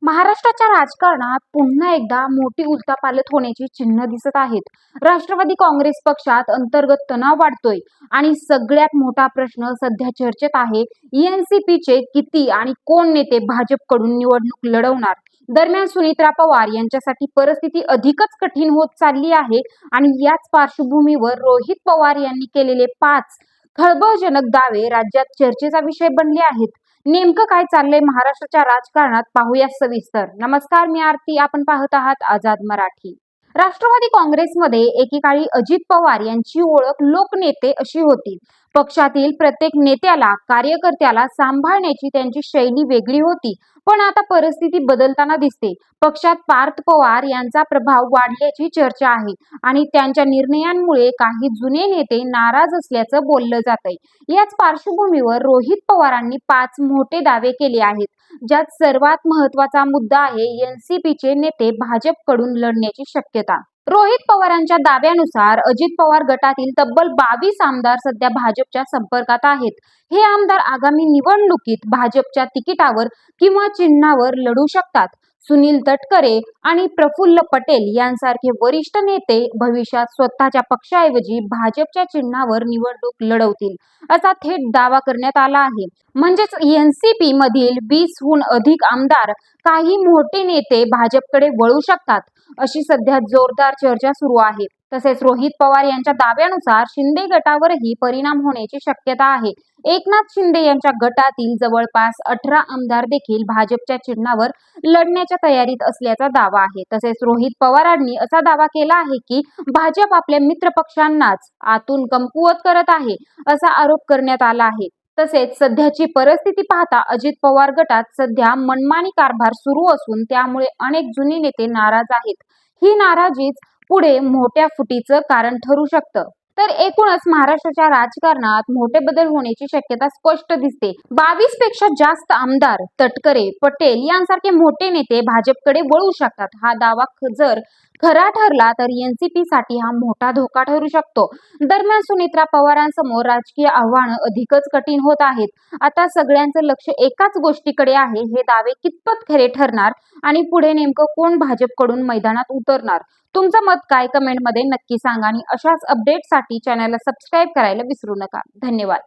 महाराष्ट्राच्या राजकारणात पुन्हा एकदा मोठी उलथापालथ होण्याची चिन्ह दिसत आहेत. राष्ट्रवादी काँग्रेस पक्षात अंतर्गत तणाव वाढतोय आणि सगळ्यात मोठा प्रश्न सध्या चर्चेत आहे, एनसीपीचे किती आणि कोण नेते भाजपकडून निवडणूक लढवणार. दरम्यान सुनीत्रा पवार यांच्यासाठी परिस्थिती अधिकच कठीण होत चालली आहे आणि याच पार्श्वभूमीवर रोहित पवार यांनी केलेले 5 खळबळजनक दावे राज्यात चर्चेचा विषय बनले आहेत. नेमकं काय चाललंय महाराष्ट्राच्या राजकारणात पाहूया सविस्तर. नमस्कार, मी आरती. आपण पाहत आहात आझाद मराठी. राष्ट्रवादी काँग्रेसमध्ये एकेकाळी अजित पवार यांची ओळख लोकनेते अशी होती. पक्षातील प्रत्येक नेत्याला, कार्यकर्त्याला सांभाळण्याची त्यांची शैली वेगळी होती. पण आता परिस्थिती बदलताना दिसते. पक्षात पार्थ पवार यांचा प्रभाव वाढल्याची चर्चा आहे आणि त्यांच्या निर्णयांमुळे काही जुने नेते नाराज असल्याचं बोललं जातंय. याच पार्श्वभूमीवर रोहित पवारांनी 5 मोठे दावे केले आहेत, ज्यात सर्वात महत्वाचा मुद्दा आहे एनसीपीचे नेते भाजपकडून लढण्याची शक्यता. रोहित पवारांच्या दाव्यानुसार अजित पवार गटातील तब्बल 22 आमदार सध्या भाजपच्या संपर्कात आहेत. हे आमदार आगामी निवडणुकीत भाजपच्या तिकिटावर किंवा चिन्हावर लढू शकतात. सुनील तटकरे आणि प्रफुल्ल पटेल यांसारखे वरिष्ठ नेते भविष्यात स्वतःच्या पक्षाऐवजी भाजपच्या चिन्हावर निवडणूक लढवतील, असा थेट दावा करण्यात आला आहे. म्हणजेच एनसीपी मधील 20हून अधिक आमदार, काही मोठे नेते भाजपकडे वळू शकतात, अशी सध्या जोरदार चर्चा सुरू आहे. तसेच रोहित पवार यांच्या दाव्यानुसार शिंदे गटावरही परिणाम होण्याची शक्यता आहे. एकनाथ शिंदे यांच्या गटातील जवळपास 18 आमदार देखील भाजपच्या चिन्हावर लढण्याच्या तयारीत असल्याचा दावा आहे. तसेच रोहित पवारांनी असा दावा केला आहे की भाजप आपल्या मित्र पक्षांनाच आतून कमकुवत करत आहे, असा आरोप करण्यात आला आहे. तसेच सध्याची परिस्थिती पाहता अजित पवार गटात सध्या मनमानी कारभार सुरू असून त्यामुळे अनेक जुने नेते नाराज आहेत. ही नाराजीच पुढे मोठ्या फुटीचं कारण ठरू शकतं. तर एकूणच महाराष्ट्राच्या राजकारणात मोठे बदल होण्याची शक्यता स्पष्ट दिसते. 22 पेक्षा जास्त आमदार, तटकरे, पटेल यांसारखे मोठे नेते भाजपकडे वळू शकतात. हा दावा जर खरा ठरला तर एनसीपी साठी हा मोठा धोका ठरू शकतो. दरम्यान सुनीत्रा पवारांसमोर राजकीय आव्हानं अधिकच कठीण होत आहेत. आता सगळ्यांचं लक्ष एकाच गोष्टीकडे आहे, हे दावे कितपत खरे ठरणार आणि पुढे नेमकं कोण भाजपकडून मैदानात उतरणार. तुमचं मत काय, कमेंटमध्ये नक्की सांगा आणि अशाच अपडेटसाठी चॅनलला सबस्क्राईब करायला विसरू नका. धन्यवाद.